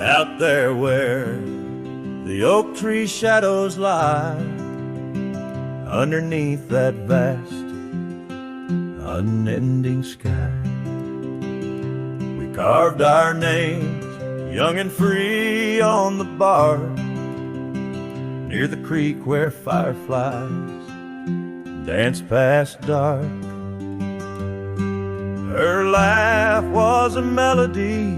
out there where the oak tree shadows lie, underneath that vast, unending sky. We carved our names, young and free, on the bark near the creek where fireflies dance past dark. Her laugh was a melody,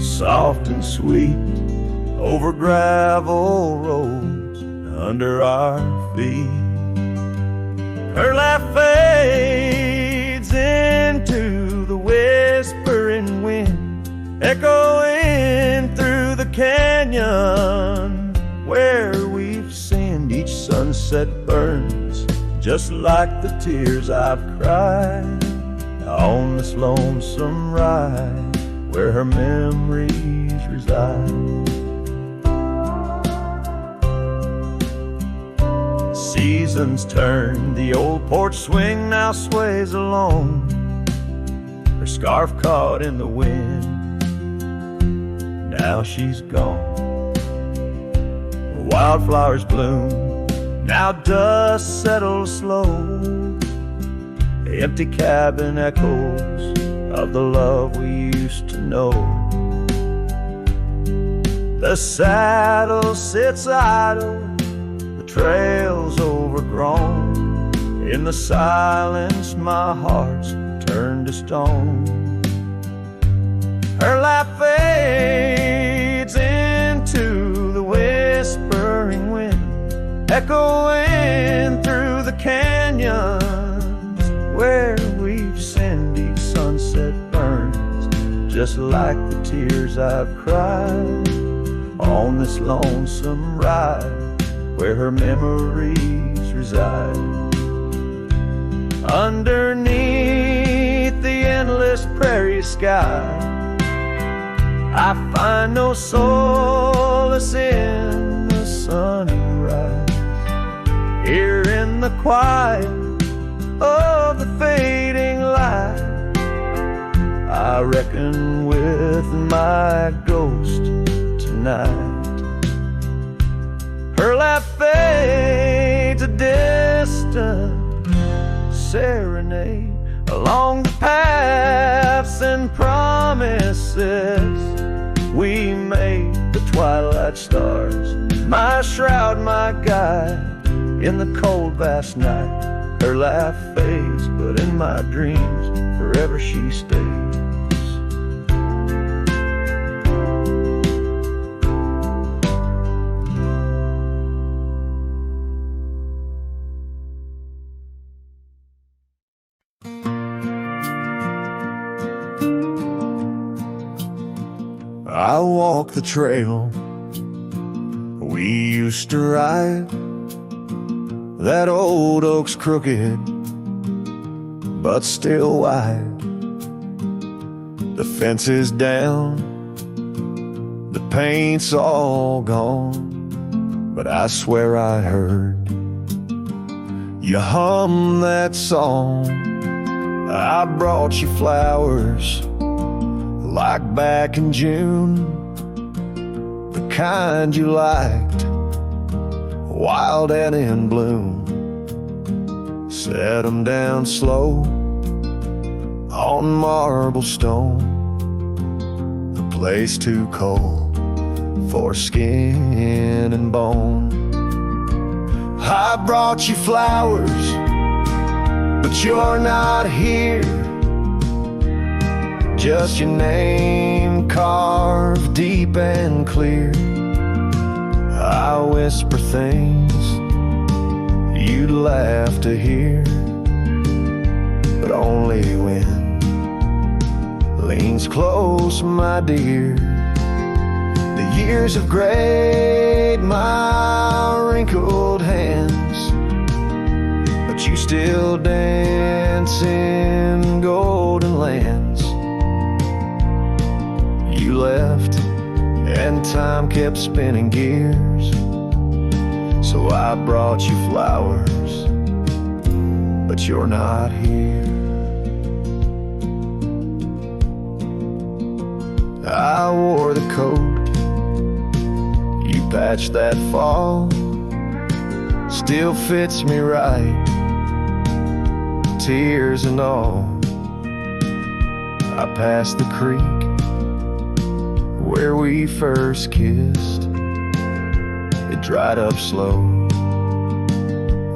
soft and sweet, over gravel roads under our feet. Her laugh fades into the whispering wind, echoing through the canyon where we've sinned. Each sunset burns just like the tears I've cried on this lonesome ride where her memories reside. Seasons turn, the old porch swing now sways alone, her scarf caught in the wind, now she's gone. Wildflowers bloom, now dust settles slow, the empty cabin echoes of the love we used to know. The saddle sits idle, the trail's overgrown, in the silence my heart's turned to stone. Her laugh fades into the whispering wind, echoing through the canyons where we've sinned. Each sunset burns just like the tears I've cried on this lonesome ride where her memories reside. Underneath the endless prairie sky, I find no solace in the sunrise. Here in the quiet of the fading light, I reckon with my ghost tonight. Her laugh fades, a distant serenade along the paths and promises we made. The twilight stars, my shroud, my guide in the cold vast night. Her laugh fades, but in my dreams forever she stays. I walk the trail we used to ride. That old oak's crooked, but still wide. The fence is down, the paint's all gone, but I swear I heard you hum that song. I brought you flowers like back in June, the kind you liked, wild and in bloom. Set 'em down slow on marble stone, a place too cold for skin and bone. I brought you flowers, but you're not here. Just your name carved deep and clear. I whisper things you'd laugh to hear, but only when leans close, my dear. The years have grayed my wrinkled hands, but you still dance in golden lands. You left and time kept spinning gears, so I brought you flowers, but you're not here. I wore the coat you patched that fall, still fits me right, tears and all. I passed the creek where we first kissed. It dried up slow,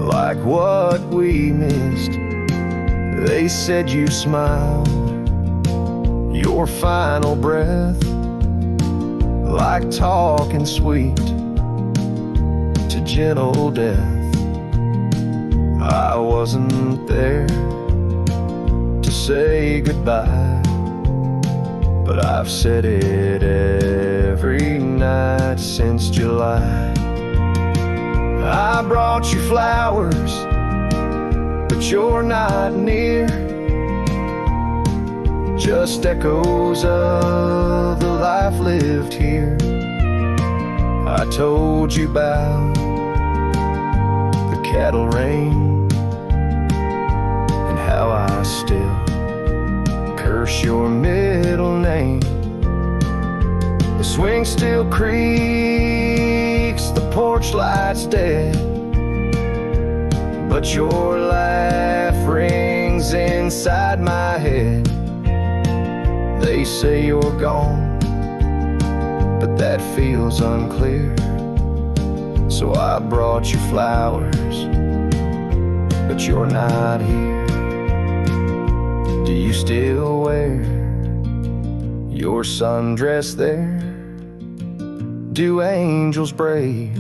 like what we missed. They said you smiled, your final breath, like talking sweet to gentle death. I wasn't there to say goodbye, but I've said it every night since July. I brought you flowers, but you're not near, just echoes of the life lived here. I told you about the cattle rain and how I still curse your middle name. The swing still creaks, the porch light's dead, but your laugh rings inside my head. They say you're gone, but that feels unclear. So I brought you flowers, but you're not here. Do you still wear your sundress there? Do angels braid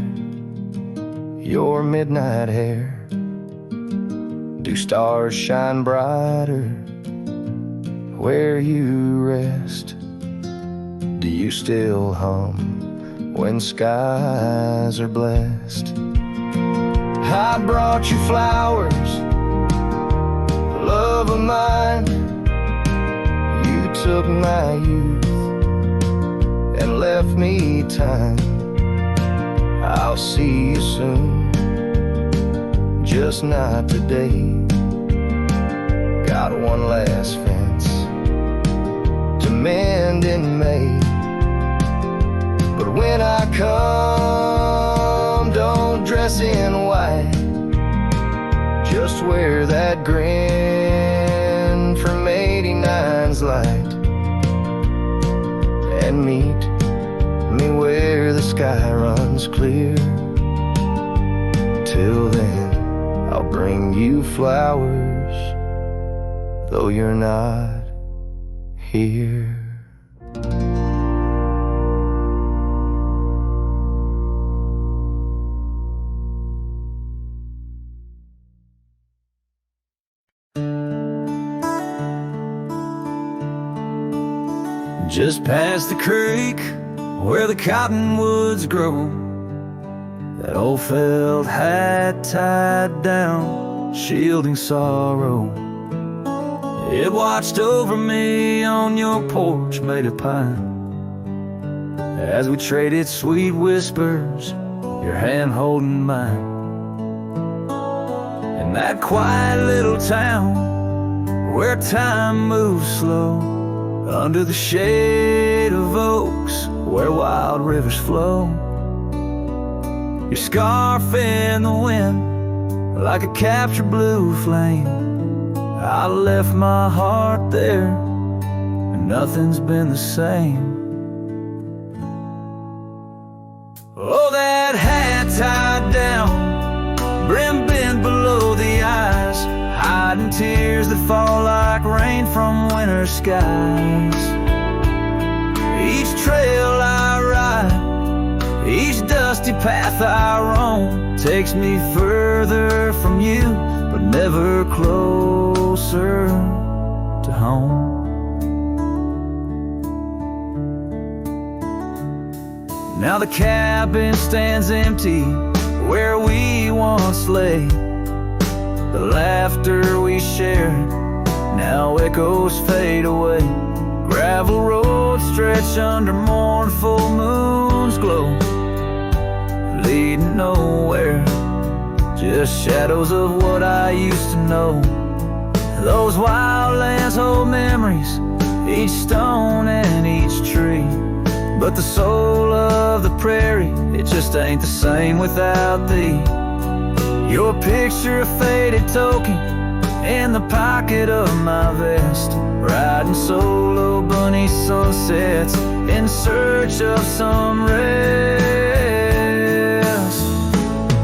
your midnight hair? Do stars shine brighter where you rest? Do you still hum when skies are blessed? I brought you flowers, love of mine. You took my youth and left me time. I'll see you soon, just not today. Got one last fence to mend in May, but when I come, don't dress in white. Just wear that grin from '89's light, and meet me where the sky runs clear. Till then, I'll bring you flowers, though you're not here. Just past the creek where the cottonwoods grow, that old felt hat tied down, shielding sorrow. It watched over me on your porch made of pine, as we traded sweet whispers, your hand holding mine. In that quiet little town where time moves slow, under the shade of oaks where wild rivers flow, your scarf in the wind like a captured blue flame. I left my heart there and nothing's been the same. Oh, that hat tied down, brim bent below the eyes, hiding tears that fall like rain from winter skies. Each trail I ride, each dusty path I roam, takes me further from you, but never closer to home. Now the cabin stands empty where we once lay. The laughter we shared now echoes fade away. Gravel roads stretch under mournful moon's glow, leading nowhere, just shadows of what I used to know. Those wild lands hold memories each stone and each tree. But the soul of the prairie, it just ain't the same without thee. Your picture, a faded token in the pocket of my vest, riding solo bunny sunsets in search of some rest.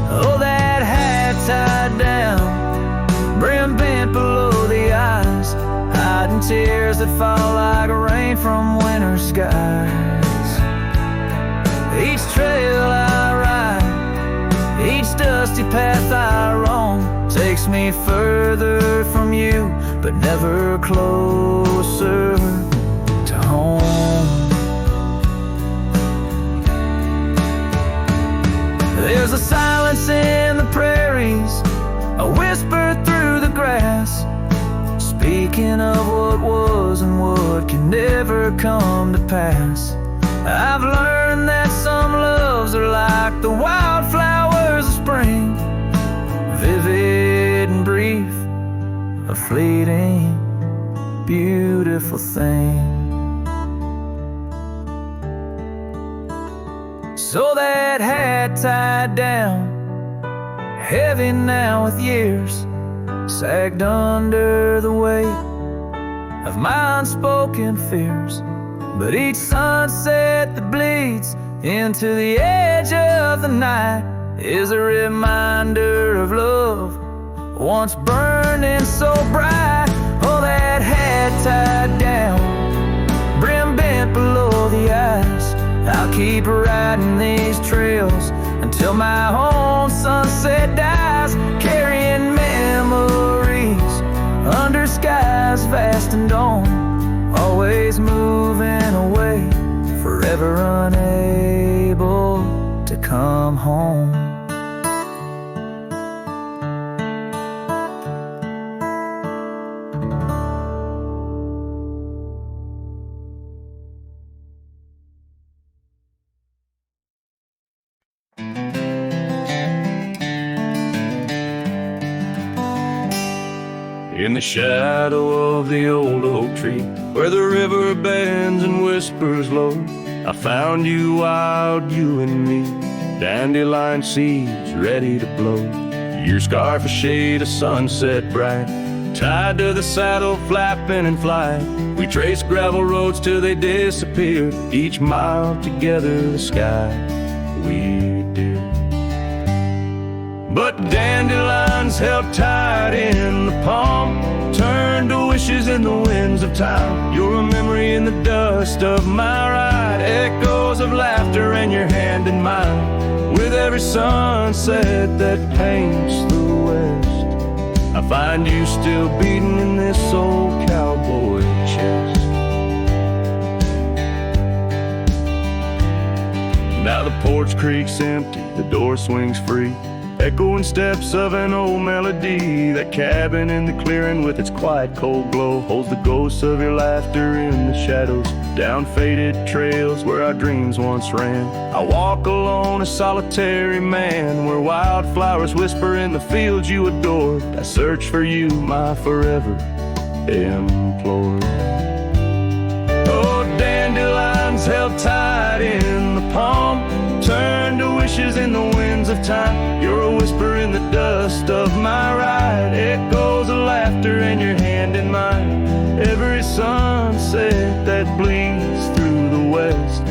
Oh, that hat tied down, brim bent below the eyes, hiding tears that fall like rain from winter skies. Each trail I ride, each dusty path I roam, takes me further from you, but never closer to home. There's a silence in the prairies, a whisper through the grass, speaking of what was and what can never come to pass. I've learned that some loves are like the wildflowers of spring, vivid and brief, a fleeting, beautiful thing. So that hat tied down, heavy now with years, sagged under the weight of my unspoken fears. But each sunset that bleeds into the edge of the night is a reminder of love once burning so bright. Oh, that hat tied down, brim bent below the eyes, I'll keep riding these trails until my own sunset dies, carrying memories under skies vast and dawn, always moving away, forever unable to come home. In the shadow of the old oak tree, where the river bends and whispers low, I found you wild, you and me, dandelion seeds ready to blow. Your scarf a shade of sunset bright, tied to the saddle flapping in flight. We traced gravel roads till they disappeared, each mile together the sky we did. But dandelions held tight in the palm turned to wishes in the winds of time. You're a memory in the dust of my ride, echoes of laughter in your hand in mine. With every sunset that paints the west, I find you still beating in this old cowboy chest. Now the porch creaks empty, the door swings free, echoing steps of an old melody. That cabin in the clearing with its quiet cold glow holds the ghosts of your laughter in the shadows, down faded trails where our dreams once ran. I walk alone, a solitary man, where wildflowers whisper in the fields you adored. I search for you, my forever implored. Oh, dandelions held tight in the palm turn to wishes in the winds of time. You're a whisper in the dust of my ride, echoes of laughter in your hand in mine. Every sunset that bleeds through the west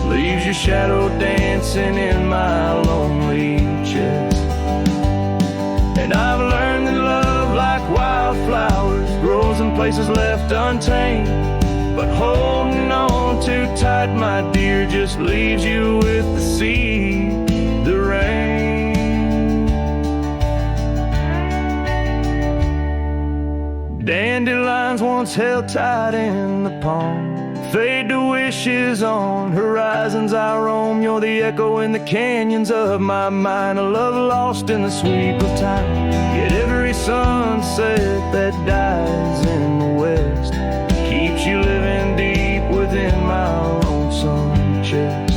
leaves your shadow dancing in my lonely chest. And I've learned that love, like wildflowers, grows in places left untamed. But holding on too tight, my dear, just leaves you with the sea, the rain. Dandelions once held tight in the palm fade to wishes on horizons I roam. You're the echo in the canyons of my mind, a love lost in the sweep of time. Yet every sunset that dies in the west keeps you living deep within my lonesome chest.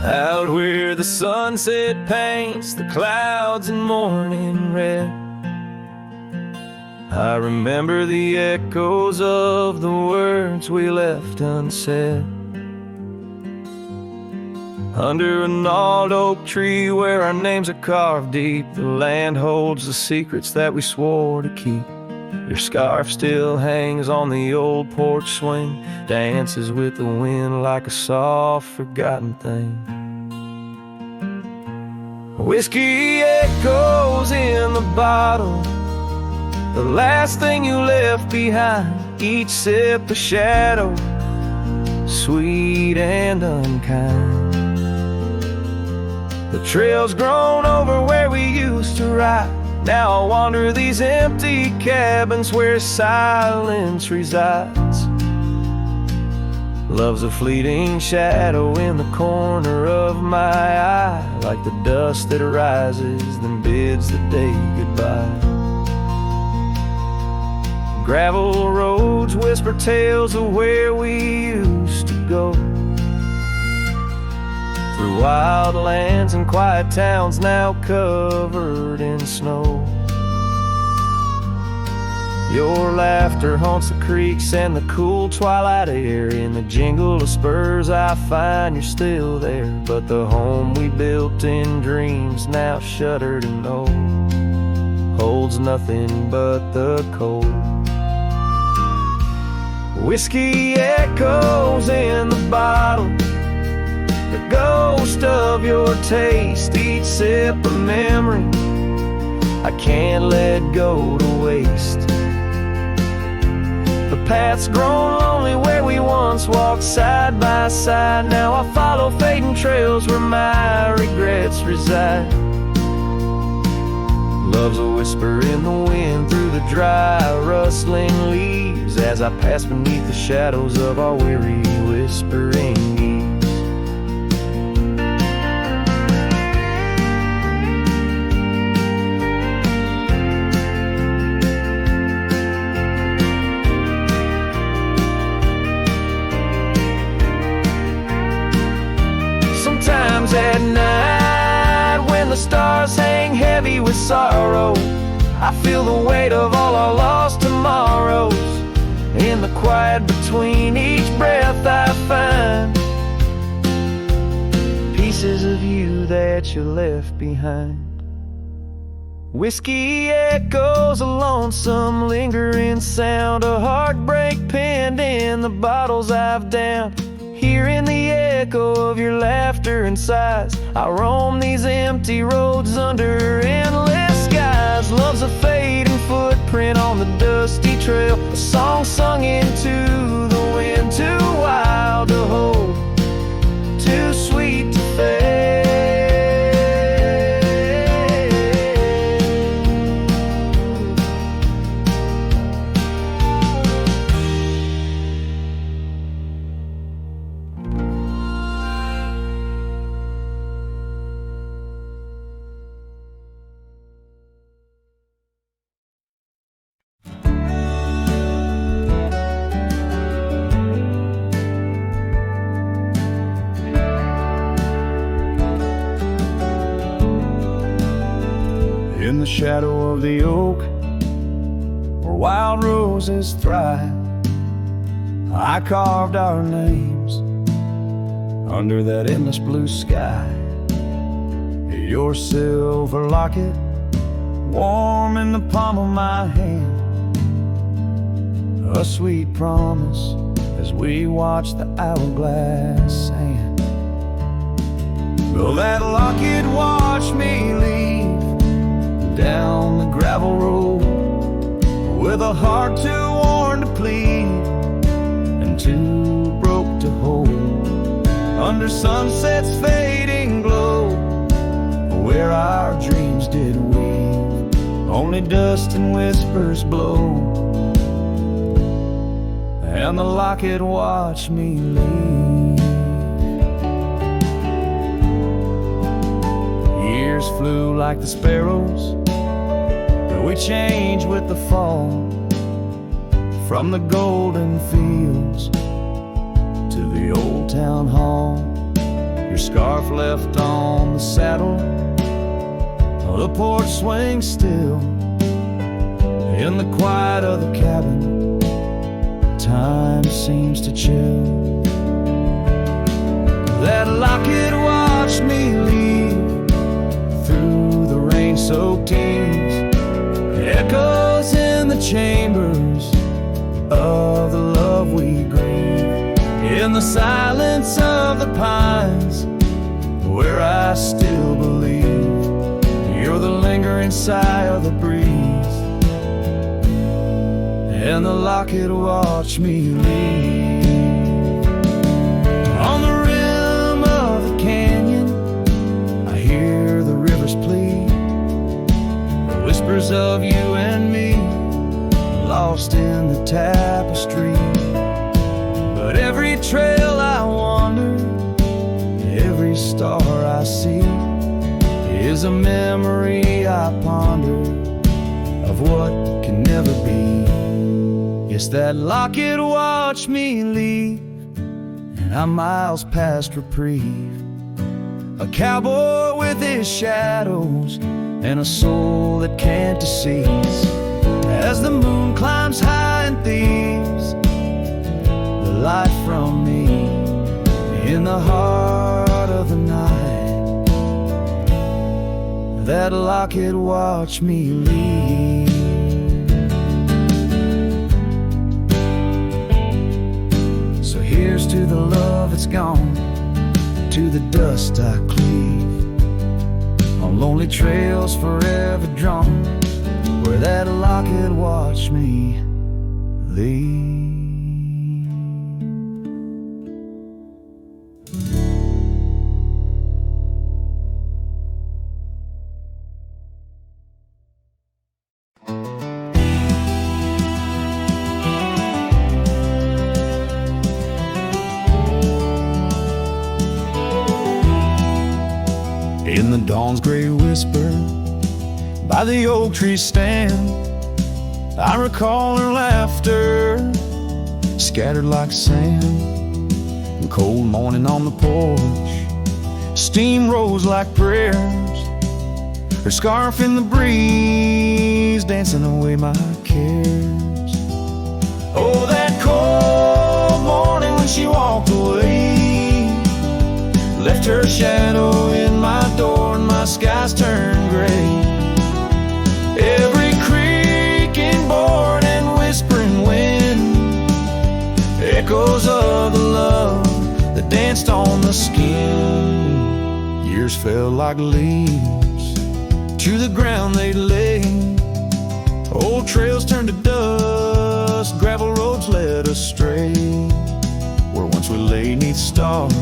Out where the sunset paints the clouds in morning red, I remember the echoes of the words we left unsaid. Under a gnarled oak tree where our names are carved deep, the land holds the secrets that we swore to keep. Your scarf still hangs on the old porch swing, dances with the wind like a soft forgotten thing. Whiskey echoes in the bottle, the last thing you left behind. Each sip a shadow, sweet and unkind. The trail's grown over where we used to ride. Now I wander these empty cabins where silence resides. Love's a fleeting shadow in the corner of my eye, like the dust that rises then bids the day goodbye. Gravel roads whisper tales of where we used to go, through wild lands and quiet towns now covered in snow. Your laughter haunts the creeks and the cool twilight air. In the jingle of spurs I find you're still there, but the home we built in dreams, now shuttered and old, holds nothing but the cold. Whiskey echoes in the bottle, the ghost of your taste. Each sip a memory I can't let go to waste. The path's grown lonely where we once walked side by side. Now I follow fading trails where my regrets reside. Love's a whisper in the wind through the dry rustling leaves, as I pass beneath the shadows of our weary whispering ease. At night, when the stars hang heavy with sorrow, I feel the weight of all our lost tomorrows. In the quiet between each breath I find pieces of you that you left behind. Whiskey echoes, a lonesome lingering sound, a heartbreak penned in the bottles I've downed. Hearing the echo of your laughter and sighs, I roam these empty roads under endless skies. Love's a fading footprint on the dusty trail, a song sung into the wind, too wild to hold, too sweet to fail. In the shadow of the oak, where wild roses thrive, I carved our names under that endless blue sky. Your silver locket, warm in the palm of my hand, a sweet promise as we watch the hourglass sand. Will that locket watch me leave down the gravel road, with a heart too worn to plead and too broke to hold, under sunset's fading glow, where our dreams did weave, only dust and whispers blow, and the locket watched me leave. Years flew like the sparrows, we change with the fall, from the golden fields to the old town hall. your scarf left on the saddle. The porch swings still in the quiet of the cabin. Time seems to chill. That locket watched me leave through the rain-soaked eaves. Echoes in the chambers of the love we grieve. In the silence of the pines, where I still believe you're the lingering sigh of the breeze. And the locket watched me leave. On the rim of the canyon, I hear the river's plea, the whispers of you and me, lost in the tapestry. But every trail I wander, every star I see, is a memory I ponder of what can never be. Yes, that locket watched me leave, and I'm miles past reprieve. A cowboy with his shadows and a soul that can't deceive. As the moon climbs high and thieves the light from me in the heart of the night, that locket watched me leave. So here's to the love that's gone, to the dust I cleave, on lonely trails forever drawn, where that locket watched me leave. In the dawn's gray whisper, by the oak tree stand, I recall her laughter, scattered like sand. And cold morning on the porch, steam rose like prayers, her scarf in the breeze, dancing away my cares. Oh, that cold morning when she walked away, left her shadow in my door and my skies turned gray. Every creaking board and whispering wind, echoes of the love that danced on the skin. Years fell like leaves to the ground they lay. Old trails turned to dust, gravel roads led astray. Where once we lay 'neath stars,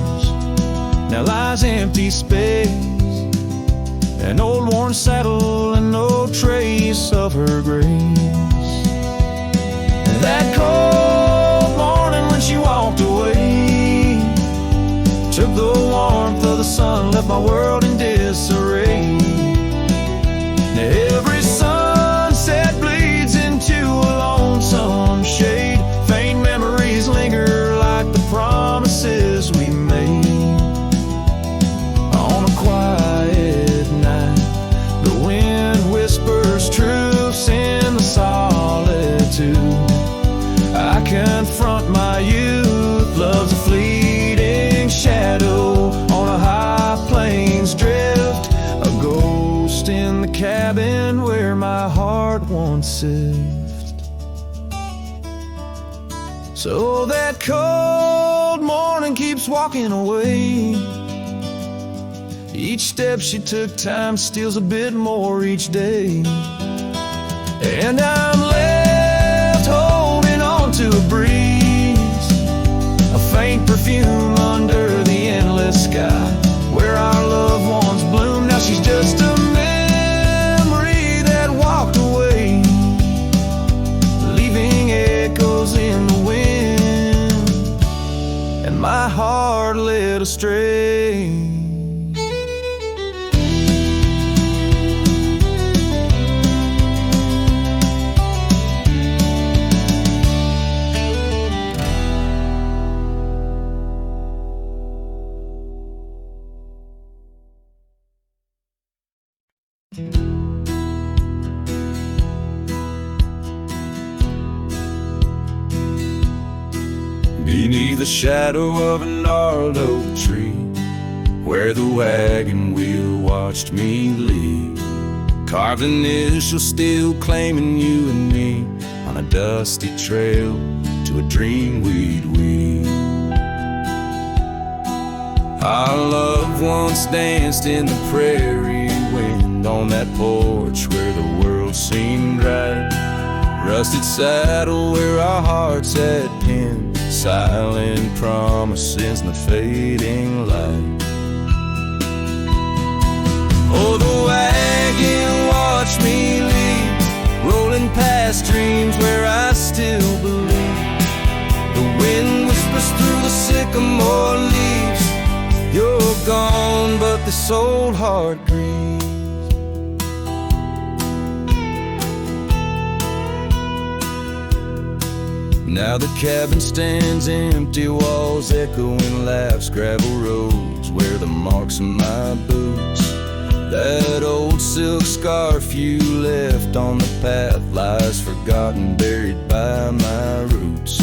now lies empty space, an old worn saddle and no trace of her grace. That cold morning when she walked away, took the warmth of the sun, left my world in disarray. Every sunset bleeds into a lonesome shade, faint memories linger like the promises we made. On a quiet night, the wind whispers truths in the solitude. I confront my youth, love's a fleeting shadow on a high plains drift, a ghost in the cabin where my heart once lived. So that cold morning keeps walking away. Each step she took, time steals a bit more each day. And I'm left holding on to a breeze, a faint perfume under the endless sky, where our loved ones bloom. Now she's just a memory that walked away, leaving echoes in the wind, and my heart led astray. Beneath the shadow of a gnarled oak tree, where the wagon wheel watched me leave, carved initials still claiming you and me, on a dusty trail to a dream we'd weave. Our loved ones danced in the prairie wind on that porch where the world seemed right. Rusted saddle where our hearts had pinned, silent promises in the fading light. Oh, the wagon watched me leave, rolling past dreams where I still believe. The wind whispers through the sycamore leaves, you're gone, but this old heart grieves. Now the cabin stands empty, walls echoing laughs, gravel roads where the marks of my boots. That old silk scarf you left on the path lies forgotten, buried by my roots.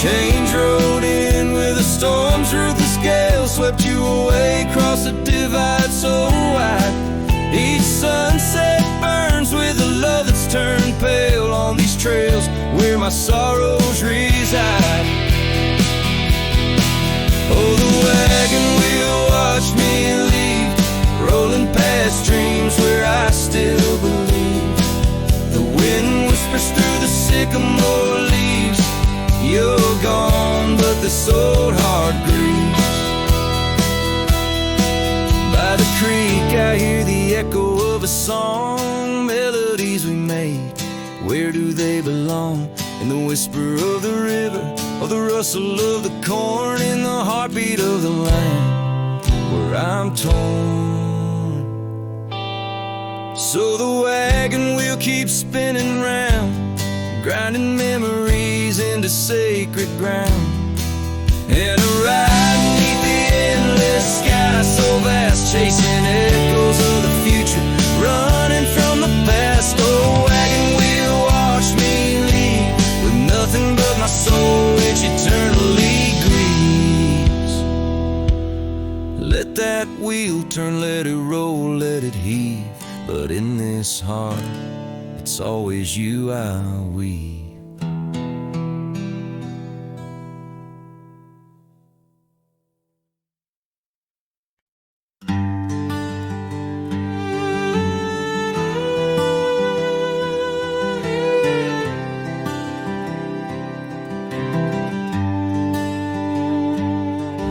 Change rode in with a storm's ruthless gale, swept you away across a divide so wide. Each sunset burns with a love that's turned pale on these trails where my sorrows reside. Oh, the wagon wheel watched me leave, rolling past dreams where I still believe. The wind whispers through the sycamore leaves, you're gone, but this old heart grieves. By the creek I hear the echo of a song, melodies we made, where do they belong? In the whisper of the river, or the rustle of the corn, in the heartbeat of the land where I'm torn. So the wagon wheel keeps spinning round, grinding memories into sacred ground. And a ride beneath the endless sky so vast, chasing echoes of the future, running from the past. Oh, wagon wheel watch me leave, with nothing but my soul which eternally grieves. Let that wheel turn, let it roll, let it heave, but in this heart it's always you I weave.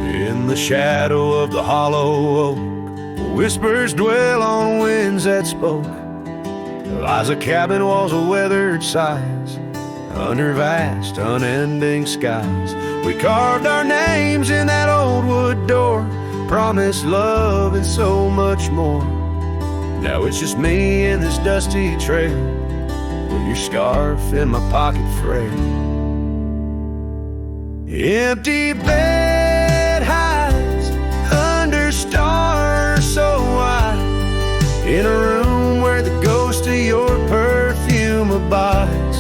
In the shadow of the hollow oak, whispers dwell on winds that spoke. Lies a cabin, walls of weathered sides, under vast, unending skies. We carved our names in that old wood door, promised love and so much more. Now it's just me and this dusty trail, with your scarf in my pocket frail. Empty bed hides under stars so wide, in a room where the ghost of your perfume abides.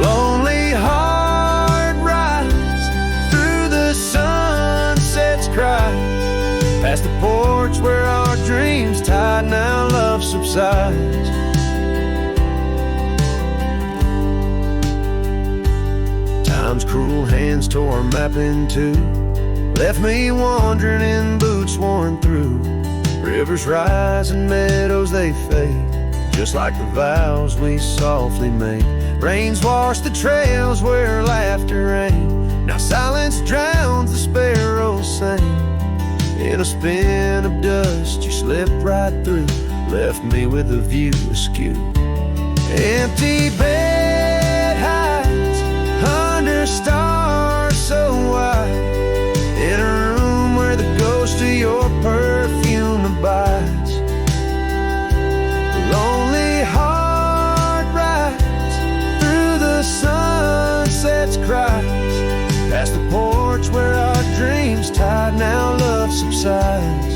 Lonely heart rides through the sunset's cry, past the porch where our dreams tied, now love subsides. Time's cruel hands tore our map in two, left me wandering in boots worn through. Rivers rise and meadows they fade, just like the vows we softly made. Rains wash the trails where laughter rained, now silence drowns the sparrows sing. In a spin of dust you slipped right through, left me with a view askew. Empty bed hides under stars so wide, in a room where the ghost of your perfume abides. Lonely heart rides through the sunset's cries, past the porch where our dreams tied, now love subsides.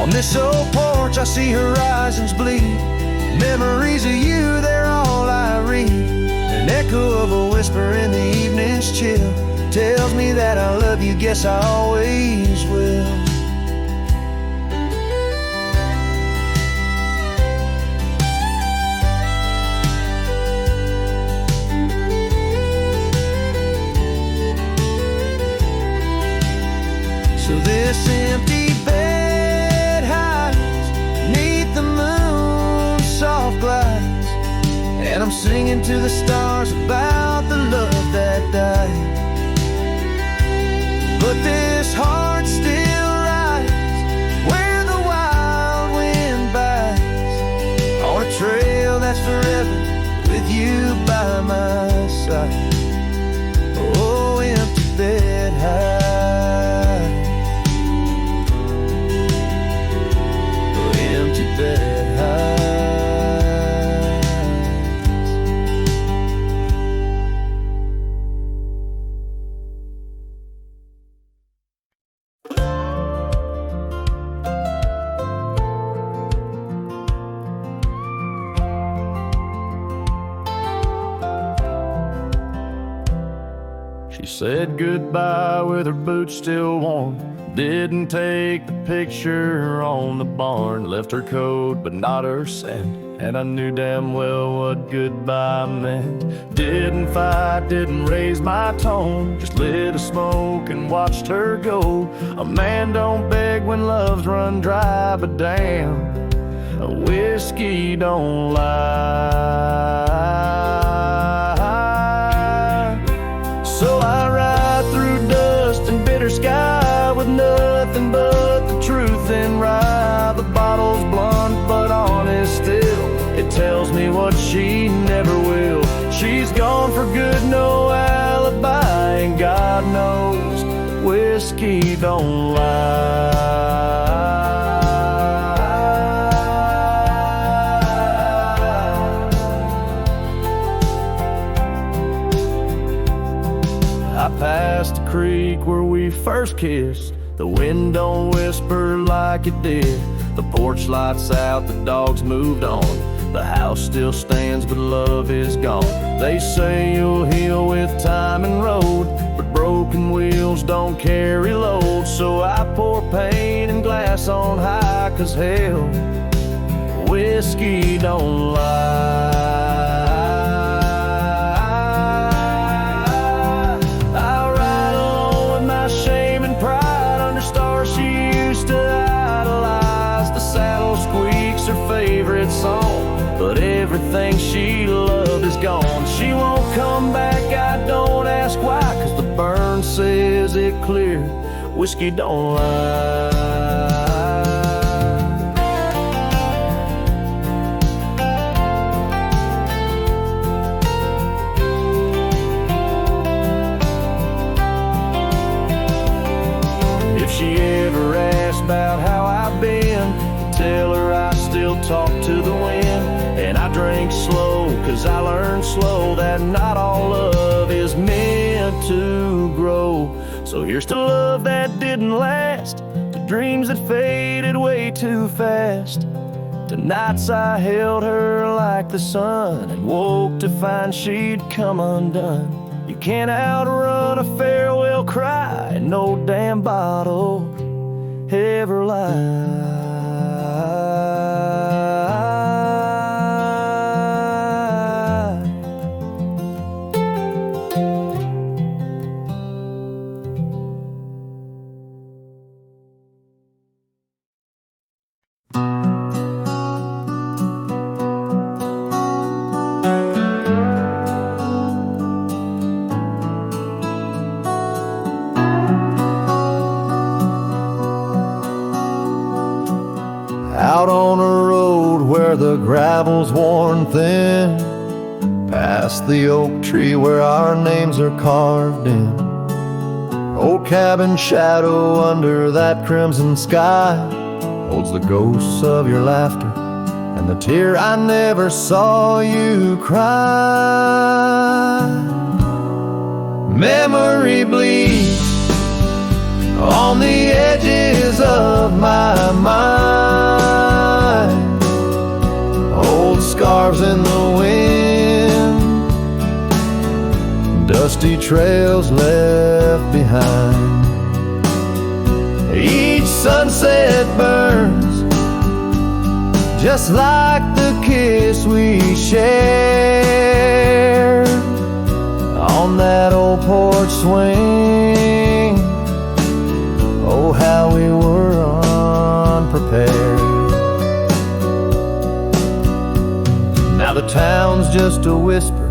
On this old porch I see horizons bleed. Memories of you, they're all I read. An echo of a whisper in the evening's chill tells me that I love you, guess I always will. So this empty bed hides neath the moon's soft glides, and I'm singing to the stars about the love that died. But this heart still rides where the wild wind bites, on a trail that's forever with you by my side. Oh, empty bed hides. She said goodbye with her boots still warm. Didn't take the picture on the barn. Left her coat but not her scent, and I knew damn well what goodbye meant. Didn't fight, didn't raise my tone, just lit a smoke and watched her go. A man don't beg when love's run dry, but damn, a whiskey don't lie. So I ride through dust and bitter sky with nothing but the truth and rye. The bottle's blunt but honest still, it tells me what she never will. She's gone for good, no alibi, and God knows whiskey don't lie. I passed the creek where we first kissed. The wind don't whisper like it did. The porch lights out, the dogs moved on. The house still stands, but love is gone. They say you'll heal with time and road, but broken wheels don't carry load. So I pour pain and glass on high, 'cause hell, whiskey don't lie. Favorite song, but everything she loved is gone. She won't come back, I don't ask why, 'cause the burn says it clear, whiskey don't lie. If she ever asks about how I've been, tell her I still talk to the wind. And I drink slow, 'cause I learned slow that not all love is meant to grow. So here's to love that didn't last, to dreams that faded way too fast, to nights I held her like the sun and woke to find she'd come undone. You can't outrun a farewell cry, and no damn bottle ever lies. Out on a road where the gravel's worn thin, past the oak tree where our names are carved in. Old cabin shadow under that crimson sky holds the ghosts of your laughter and the tear I never saw you cry. Memory bleeds on the edge edges of my mind. Old scarves in the wind, dusty trails left behind. Each sunset burns just like the kiss we shared on that old porch swing. Oh, how we were unprepared. Now the town's just a whisper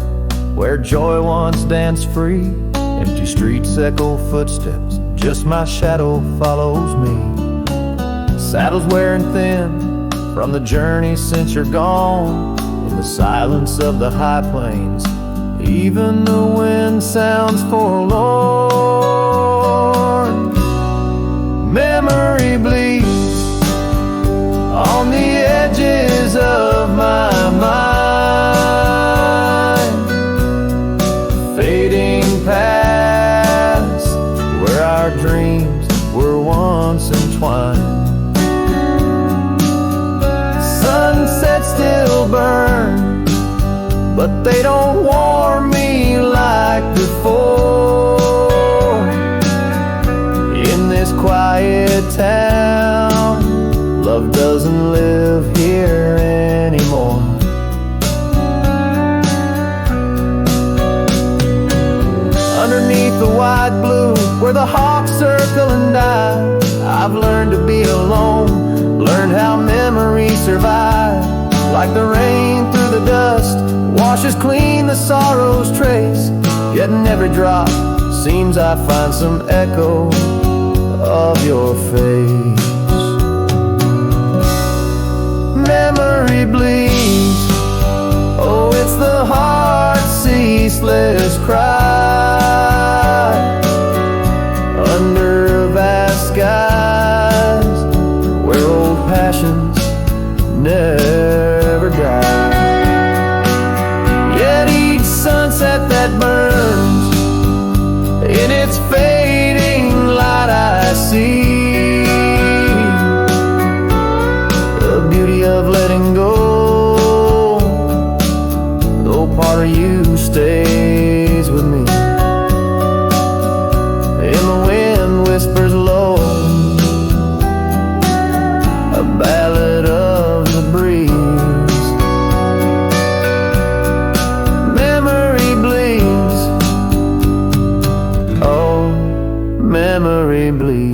where joy once danced free. Empty streets echo footsteps, just my shadow follows me. Saddles wearing thin from the journey since you're gone. In the silence of the high plains, even the wind sounds forlorn. Memory bleeds on the edges of my mind, fading past where our dreams were once entwined. Sunsets still burn, but they don't warm me like before. In this quiet town, love doesn't live here anymore. Underneath the wide blue, where the hawks circle and die, I've learned to be alone, learned how memories survive. Like the rain through the dust, washes clean the sorrow's trace. Yet in every drop, seems I find some echo of your face. Memory bleeds, oh, it's the heart's ceaseless cry. Under vast skies, where old passions never die. Yet each sunset that burns, in its fading light I see the beauty of letting go, though part of you stays with me. And the wind whispers low, a ballad of the breeze. Memory bleeds, oh, memory bleeds.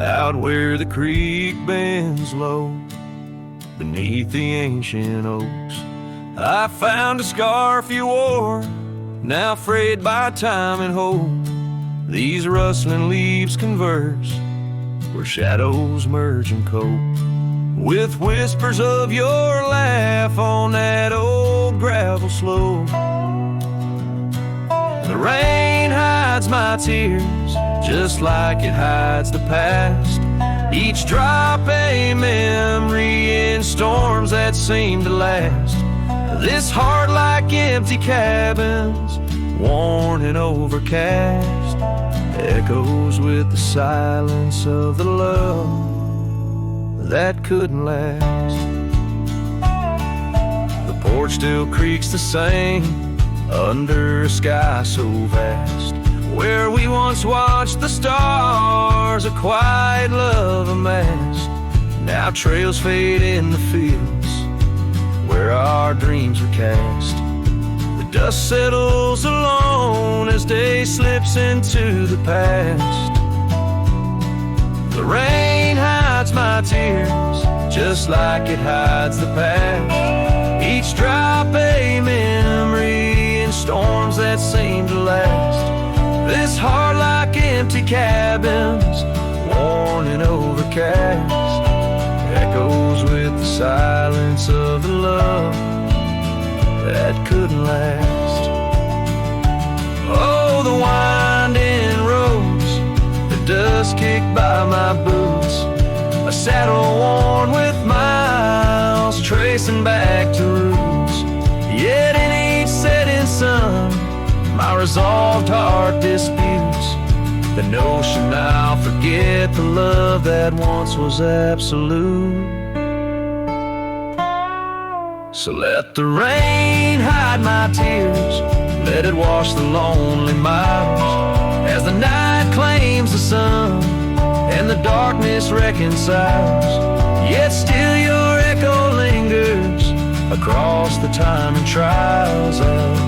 Out where the creek bends low, beneath the ancient oaks, I found a scarf you wore, now frayed by time and hope. These rustling leaves converse, where shadows merge and cope, with whispers of your laugh on that old gravel slope. The rain hides my tears, just like it hides the past. Each drop a memory in storms that seem to last. This heart like empty cabins, worn and overcast, echoes with the silence of the love that couldn't last. The porch still creaks the same under a sky so vast, where we once watched the stars, a quiet love amassed. Now trails fade in the fields where our dreams were cast. The dust settles alone as day slips into the past. The rain hides my tears, just like it hides the past. Each drop a memory in storms that seem to last. This heart like empty cabins, worn and overcast, echoes with the silence of the love that couldn't last. Oh, the winding roads, the dust kicked by my boots, a saddle worn with miles, tracing back to roots. Yet in each setting sun, my resolved heart disputes the notion I'll forget the love that once was absolute. So let the rain hide my tears, let it wash the lonely miles, as the night claims the sun and the darkness reconciles. Yet still your echo lingers across the time and trials of,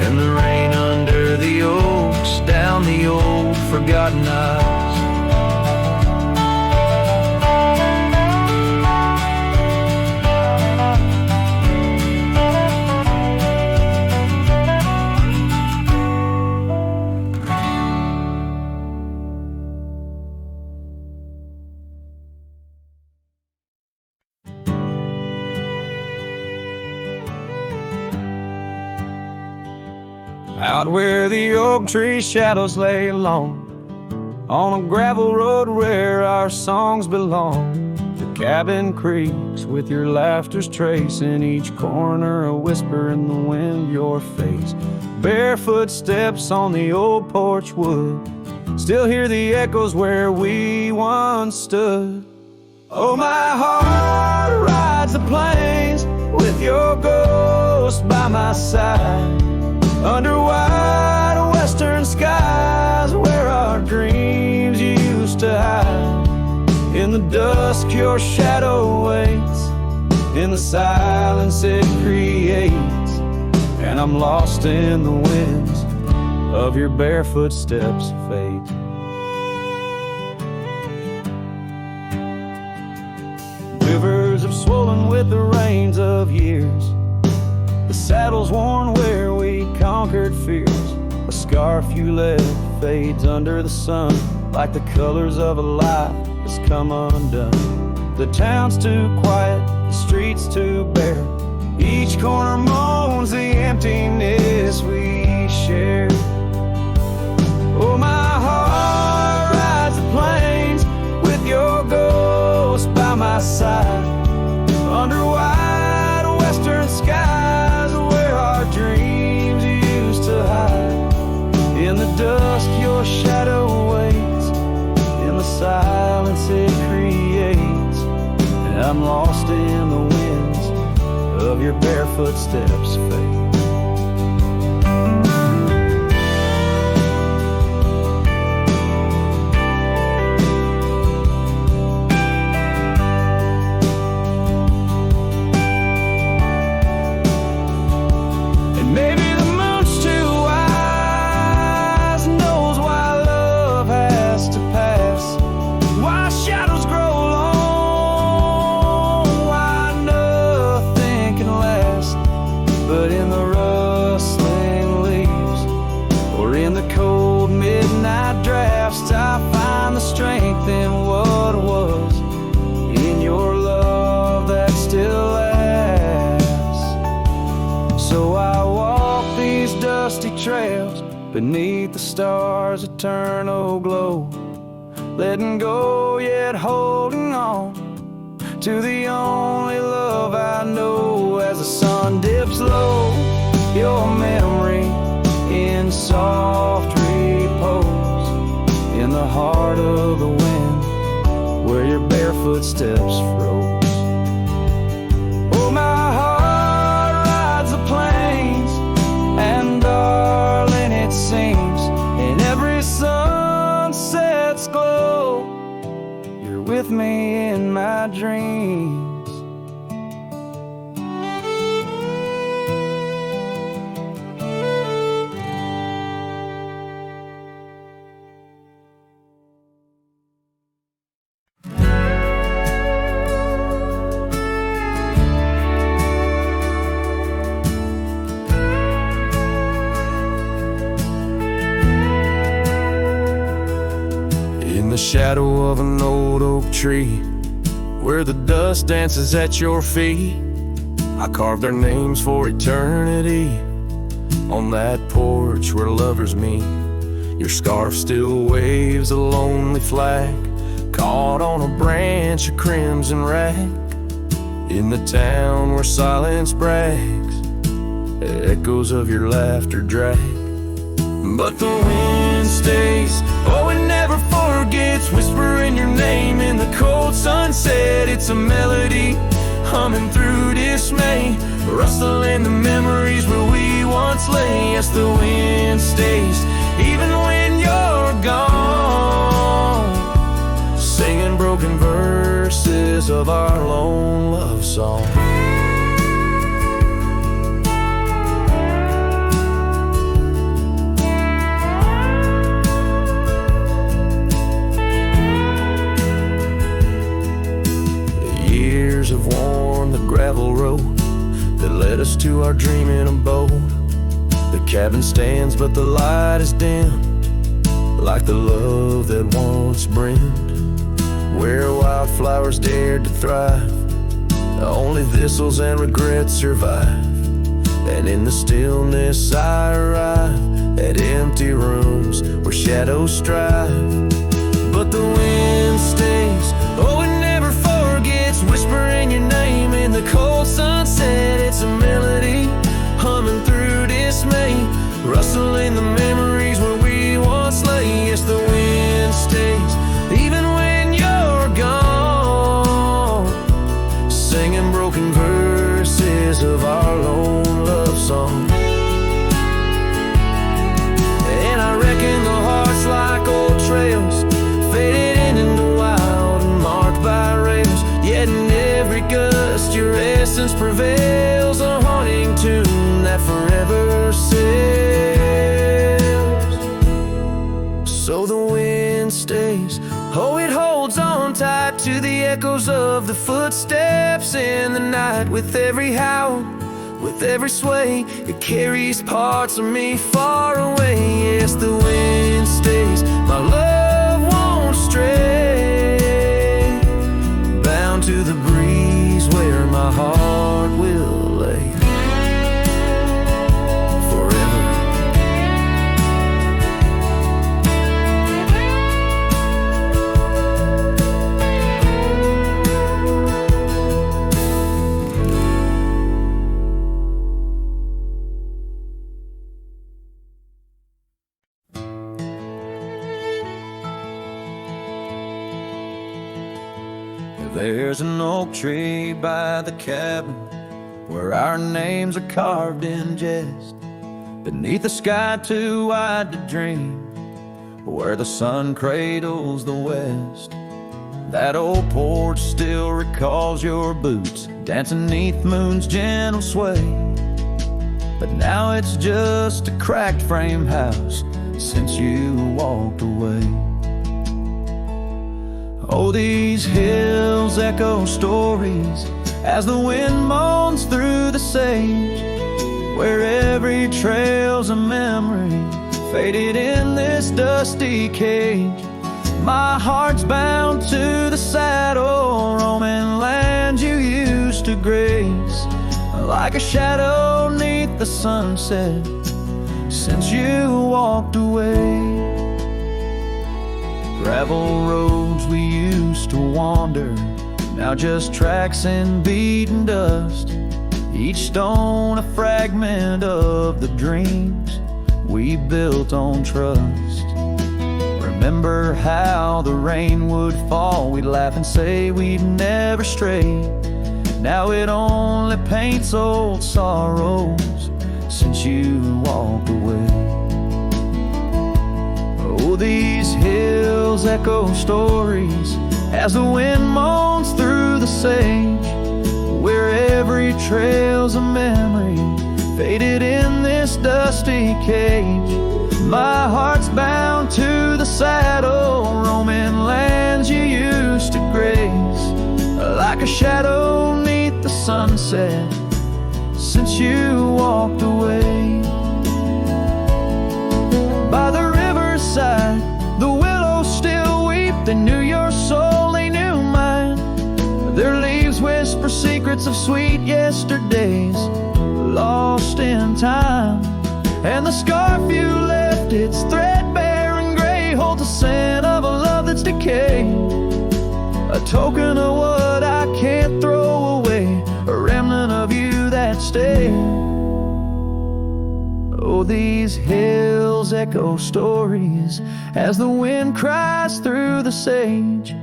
and the rain under the oaks, down the old forgotten aisles. Out where the oak tree shadows lay long, on a gravel road where our songs belong, the cabin creaks with your laughter's trace, in each corner a whisper in the wind your face. Barefoot steps on the old porch wood, still hear the echoes where we once stood. Oh, my heart rides the plains with your ghost by my side, under wide western skies where our dreams used to hide. In the dusk your shadow waits, in the silence it creates, and I'm lost in the winds of your barefoot steps of fate. Rivers have swollen with the rains of years, the saddle's worn where we conquered fears. A scarf you left fades under the sun, like the colors of a life has come undone. The town's too quiet, the streets too bare, each corner moans the emptiness we share. Oh, my heart rides the plains with your ghost by my side, under wide western skies where our dreams used to hide. In the dusk your shadow waits, in the silence it creates, and I'm lost in the winds of your barefoot steps fade. Trails beneath the stars' eternal glow, letting go yet holding on to the only love I know. As the sun dips low, your memory in soft repose, in the heart of the wind where your barefoot steps froze. Oh, my heart rides the plains, and darling, it seems in every sunset's glow, you're with me in my dreams. The shadow of an old oak tree, where the dust dances at your feet, I carved their names for eternity on that porch where lovers meet. Your scarf still waves a lonely flag, caught on a branch of crimson rag, in the town where silence brags, echoes of your laughter drag. But the wind stays, oh it never forgets, whispering your name in the cold sunset. It's a melody humming through dismay, rustling the memories where we once lay. Yes, the wind stays, even when you're gone, singing broken verses of our lone love song. Have worn the gravel road that led us to our dreaming abode. The cabin stands but the light is dimmed, like the love that once brimmed, where wildflowers dared to thrive. Only thistles and regrets survive, and in the stillness I arrive at empty rooms where shadows strive. But the wind stays, oh it never forgets, whispering your name in the cold sunset. It's a melody humming through dismay, rustling the memories where we once lay. Yes, the wind stays, even when you're gone, singing broken verses of our lone love song. And I reckon the hearts like old trails, faded into wild and marked by rails, yet in every gust your essence prevails, a haunting tune that forever sails. So the wind stays, oh it holds on tight to the echoes of the footsteps in the night. With every howl, with every sway, it carries parts of me far away. Yes, the wind stays, my love won't stray, bound to the breeze where my heart will lay forever. There's an oak tree by the cabin where our names are carved in jest, beneath a sky too wide to dream, where the sun cradles the west. That old porch still recalls your boots dancing neath moon's gentle sway, but now it's just a cracked frame house since you walked away. Oh, these hills echo stories as the wind moans through the sage, where every trail's a memory faded in this dusty cage. My heart's bound to the saddle, roaming land you used to grace, like a shadow neath the sunset since you walked away. Gravel roads we used to wander, now just tracks and beaten dust, each stone a fragment of the dreams we built on trust. Remember how the rain would fall, we'd laugh and say we'd never stray. Now it only paints old sorrows since you walked away. Oh, these hills echo stories as the wind moans through the sage, where every trail's a memory faded in this dusty cage. My heart's bound to the saddle, roaming lands you used to grace, like a shadow neath the sunset since you walked away. By the riverside, the willows still weep. They knew your soul, they knew mine. Their leaves whisper secrets of sweet yesterdays lost in time, and the scarf you left, it's threadbare and gray, holds the scent of a love that's decayed, a token of what I can't throw away, a remnant of you that stayed. Oh, these hills echo stories as the wind cries through the sage.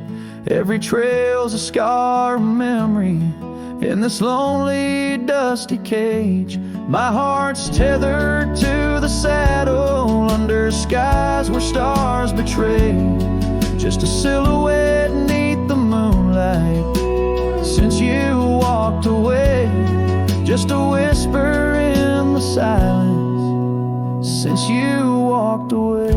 Every trail's a scar, a memory in this lonely, dusty cage. My heart's tethered to the saddle under skies where stars betray, just a silhouette beneath the moonlight since you walked away, just a whisper in the silence since you walked away.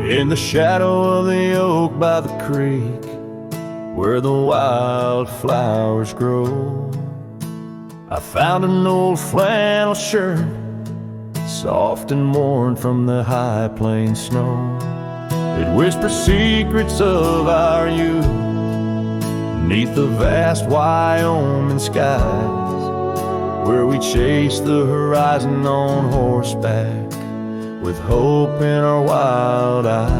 In the shadow of the oak by the creek, where the wildflowers grow, I found an old flannel shirt, soft and worn from the high plain snow. It whispers secrets of our youth, neath the vast Wyoming skies, where we chased the horizon on horseback, with hope in our wild eyes.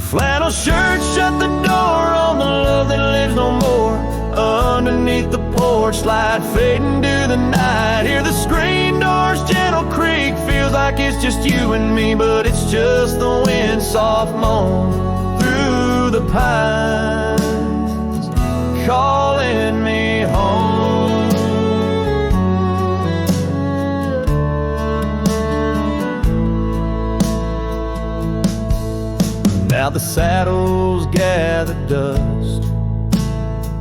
Flannel shirt shut the door on the love that lives no more. Underneath the porch light fading to the night, hear the screen door's gentle creak. Feels like it's just you and me, but it's just the wind soft moan through the pines, calling me home. Now the saddles gather dust,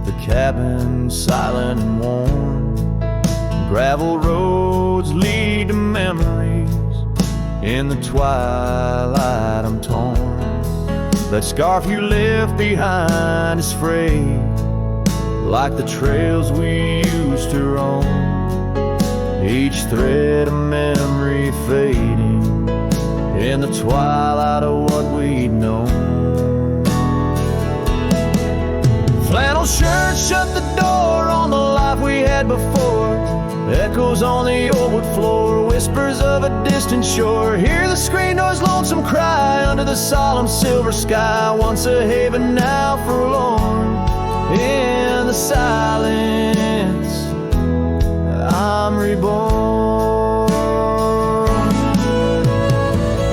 the cabin silent and warm, gravel roads lead to memories, in the twilight I'm torn. That scarf you left behind is frayed, like the trails we used to roam, each thread a memory fading in the twilight of what we'd known. Flannel shirt shut the door on the life we had before. Echoes on the old wood floor, whispers of a distant shore. Hear the screen door's lonesome cry under the solemn silver sky. Once a haven, now forlorn. In the silence, I'm reborn.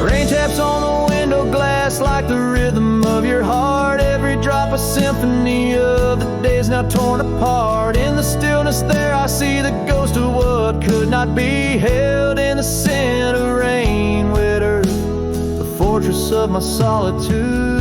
Rain taps on the window glass like the rhythm of your heart. Every drop a symphony of the days now torn apart. In the stillness there I see the ghost of what could not be held. In the scent of rain, wet earth, the fortress of my solitude.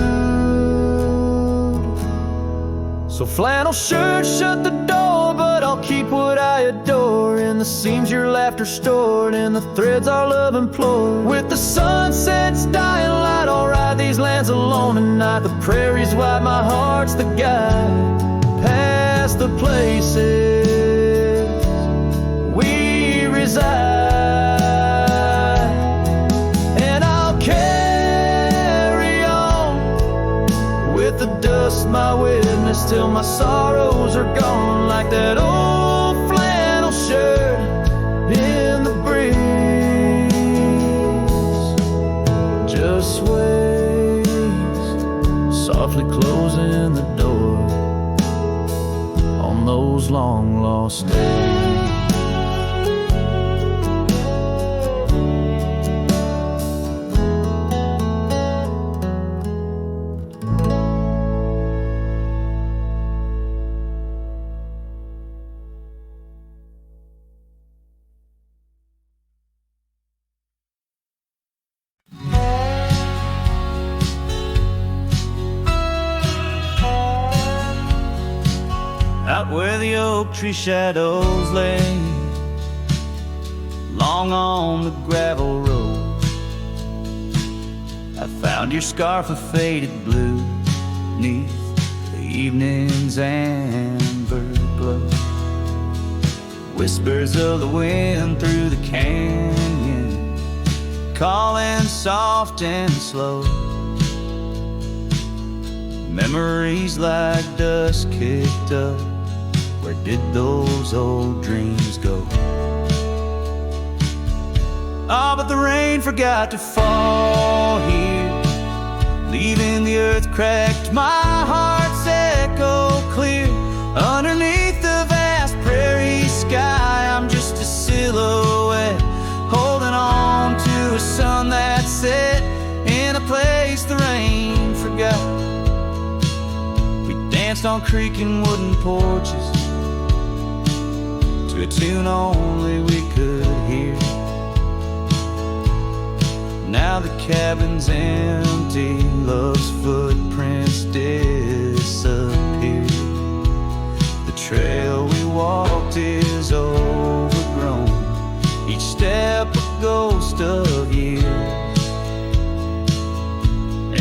So flannel shirt shut the door, but I'll keep what I adore. In the seams your laughter stored, in the threads our love implored. With the sunset's dying light, I'll ride these lands alone tonight. The prairies wide, my heart's the guide, past the places we reside. And I'll carry on with the dust my witness till my sorrows are gone, like that old flannel shirt in the breeze just sways, softly closing the door on those long lost days. Out where the oak tree shadows lay, long on the gravel road, I found your scarf of faded blue 'neath the evening's amber glow. Whispers of the wind through the canyon, calling soft and slow. Memories like dust kicked up. Where did those old dreams go? Ah, but the rain forgot to fall here, leaving the earth cracked, my heart's echo clear. Underneath the vast prairie sky, I'm just a silhouette, holding on to a sun that set in a place the rain forgot. We danced on creaking wooden porches to a tune only we could hear. Now the cabin's empty, love's footprints disappear. The trail we walked is overgrown, each step a ghost of years.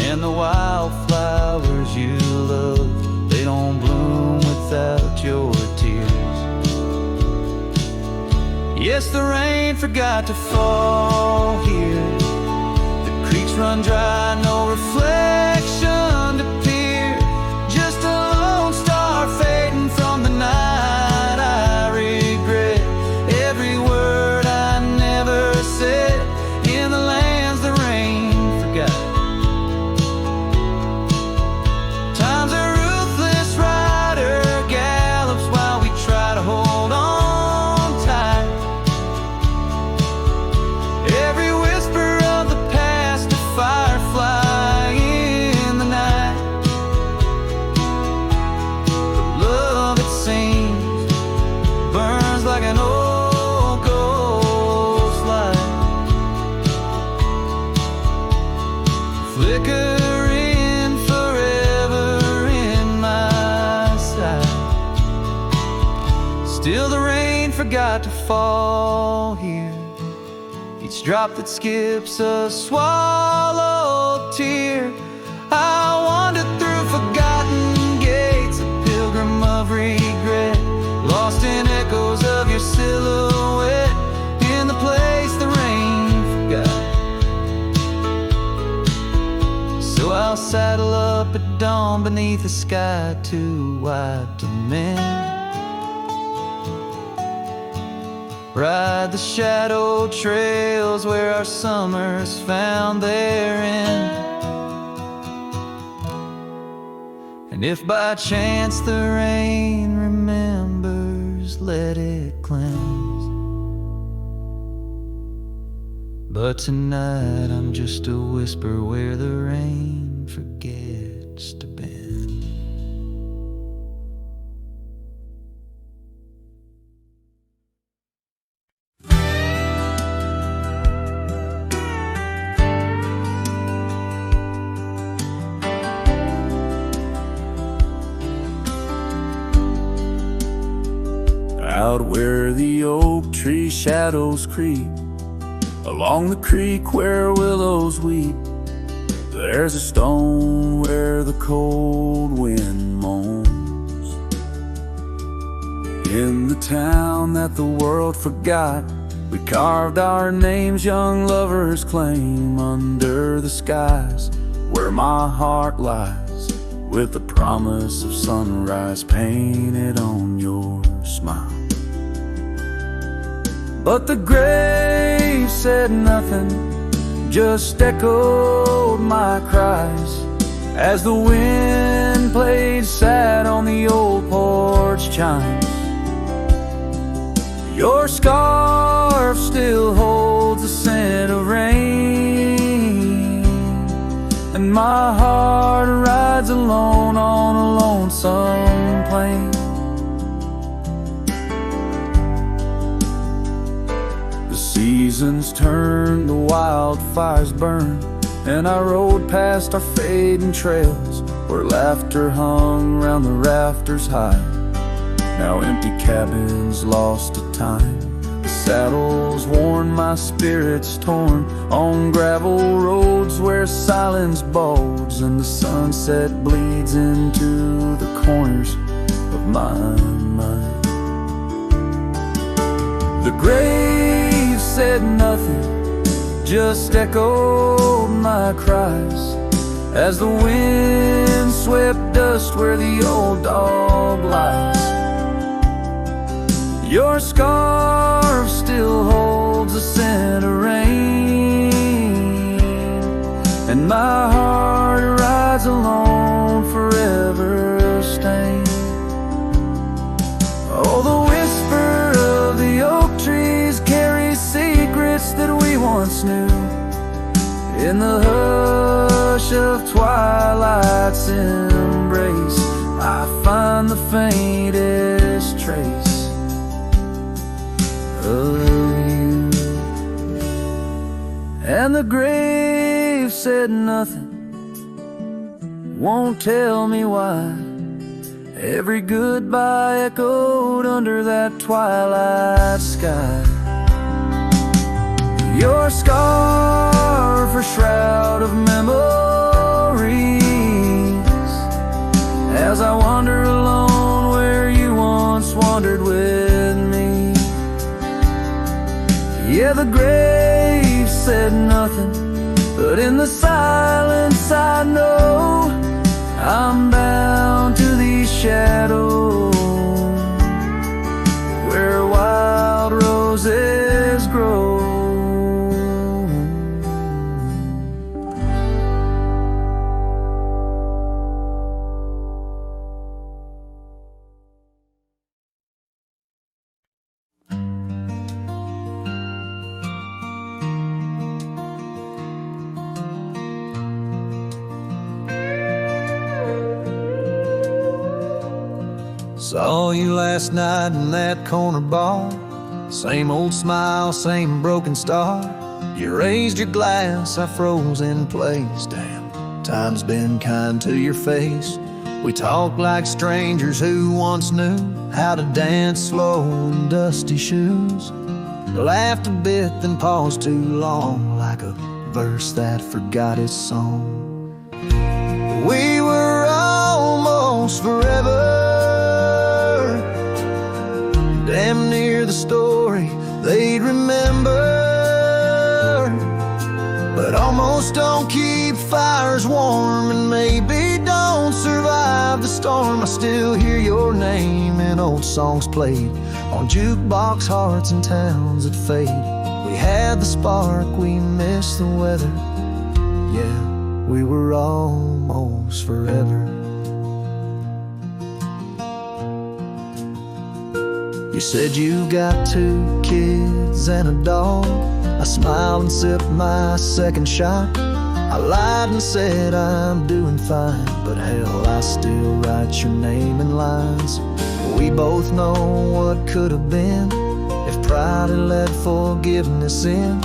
And the wildflowers you love, they don't bloom without your tears. Yes, the rain forgot to fall here. Creeks run dry, no reflection to peer. Just a lone star fading from the night. I regret every word I never said in the lands the rain forgot. Time's a ruthless rider, gallops while we try to hold on tight. Every whisper of the firefly in the night. The love, it seems, burns like an old ghost light, flickering forever in my sight. Still the rain forgot to fall here, each drop that skips a swallowed tear. I wandered through forgotten gates, a pilgrim of regret, lost in echoes of your silhouette in the place the rain forgot. So I'll saddle up at dawn beneath a sky too wide to mend, ride the shadow trails where our summers found their end. And if by chance the rain remembers, let it cleanse. But tonight I'm just a whisper where the rain forgets to bend. Out where the oak tree shadows creep, along the creek where willows weep, there's a stone where the cold wind moans. In the town that the world forgot, we carved our names young lovers claim under the skies where my heart lies, with the promise of sunrise painted on your smile. But the grave said nothing, just echoed my cries as the wind played sad on the old porch chimes. Your scarf still holds the scent of rain, and my heart rides alone on a lonesome plain. Seasons turn, the wildfires burn, and I rode past our fading trails where laughter hung round the rafters high. Now empty cabins lost to time, the saddles worn, my spirits torn, on gravel roads where silence bulges and the sunset bleeds into the corners of my mind. The grave said nothing, just echoed my cries as the wind swept dust where the old dog lies. Your scarf still holds a scent of rain, and my heart rides alone, forever stained. Oh, the whisper of the oak trees carries secrets that we once knew. In the hush of twilight's embrace, I find the faintest trace of you. And the grave said nothing, won't tell me why. Every goodbye echoed under that twilight sky. Your scarf, a shroud of memories, as I wander alone where you once wandered with me. Yeah, the grave said nothing, but in the silence I know I'm bound to these shadows where wild roses grow. Saw you last night in that corner bar. Same old smile, same broken star. You raised your glass, I froze in place. Damn, time's been kind to your face. We talked like strangers who once knew how to dance slow in dusty shoes. Laughed a bit, then paused too long, like a verse that forgot its song. We were almost forever, damn near the story they'd remember. But almost don't keep fires warm, and maybe don't survive the storm. I still hear your name in old songs played on jukebox hearts and towns that fade. We had the spark, we missed the weather. Yeah, we were almost forever. You said you got 2 kids and a dog. I smiled and sipped my second shot. I lied and said I'm doing fine, but hell, I still write your name in lines. We both know what could have been if pride had let forgiveness in.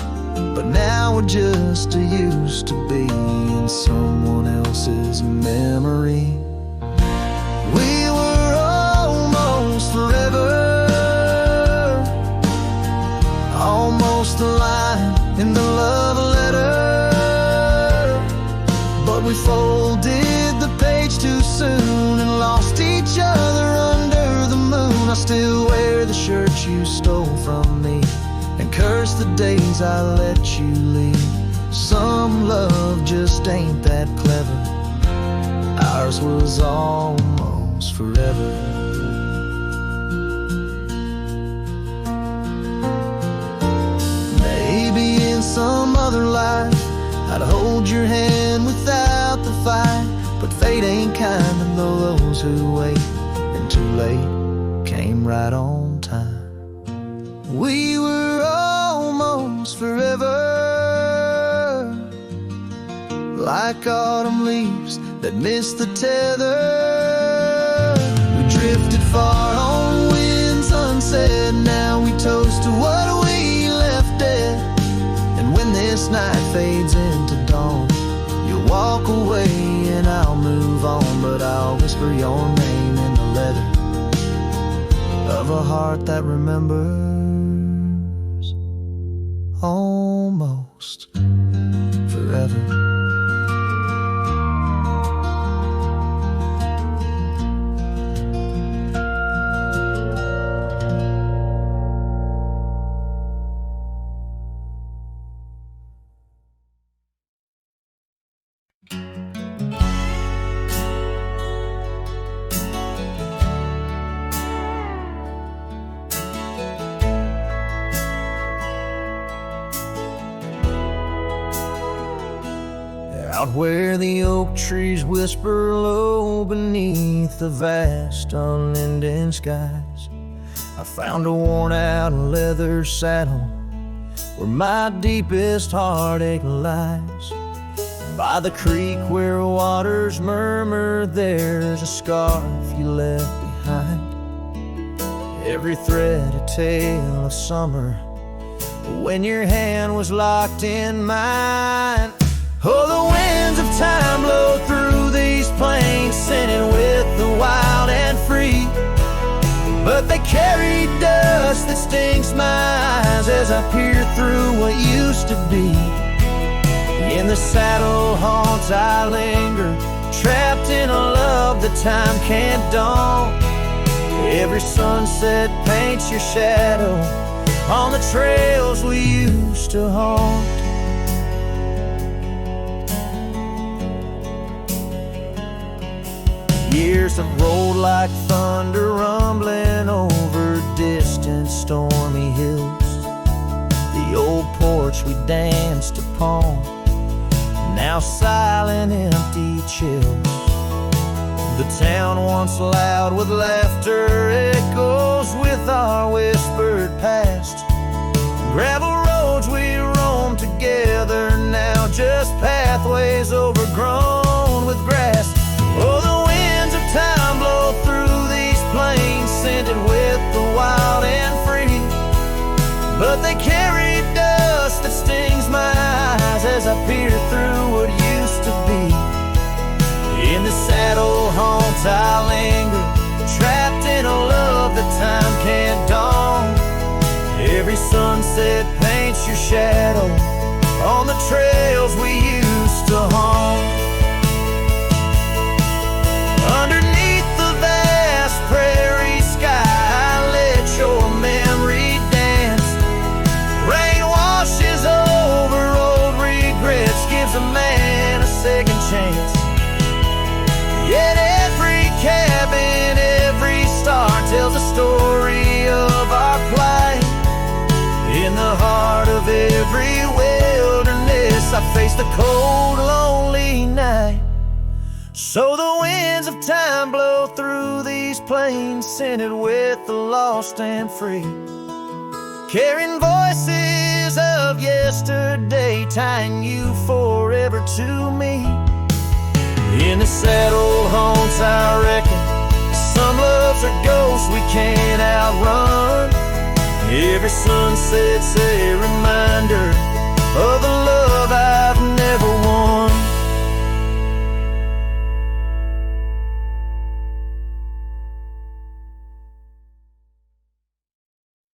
But now we're just used to be in someone else's memory. We were almost forever, almost a line in the love letter, but we folded the page too soon and lost each other under the moon. I still wear the shirt you stole from me and curse the days I let you leave. Some love just ain't that clever. Ours was almost forever. Some other life I'd hold your hand without the fight, but fate ain't kind to those who wait, and too late came right on time. We were almost forever, like autumn leaves that missed the tether. We drifted far on winds unsaid, now we toast to what we left dead. When this night fades into dawn, you'll walk away and I'll move on, but I'll whisper your name in the leather of a heart that remembers. almost forever. Out where the oak trees whisper low beneath the vast unending skies, I found a worn-out leather saddle where my deepest heartache lies. By the creek where waters murmur, there's a scarf you left behind. Every thread a tale of summer when your hand was locked in mine. Oh, the winds of time blow through these plains, scented with the wild and free. But they carry dust that stings my eyes as I peer through what used to be. In the saddle haunts I linger, trapped in a love that time can't dawn. Every sunset paints your shadow on the trails we used to haunt. Years have rolled like thunder, rumbling over distant stormy hills. The old porch we danced upon, now silent, empty chills. The town once loud with laughter echoes with our whispered past. Gravel roads we roamed together, now just pathways overgrown with grass. Oh, the winds of time blow through these plains, scented with the wild and free. But they carry dust that stings my eyes as I peer through what used to be. In the saddle haunts I linger, trapped in a love that time can't dawn. Every sunset paints your shadow on the trails we used to haunt. Underneath the vast prairie sky, let your memory dance. Rain washes over old regrets, gives a man a second chance. Yet every cabin, every star tells a story of our plight. In the heart of every wilderness, I face the cold, lonely night. So the winds of time blow through these plains, scented with the lost and free, carrying voices of yesterday, tying you forever to me. In the saddle haunts I reckon some loves are ghosts we can't outrun. Every sunset says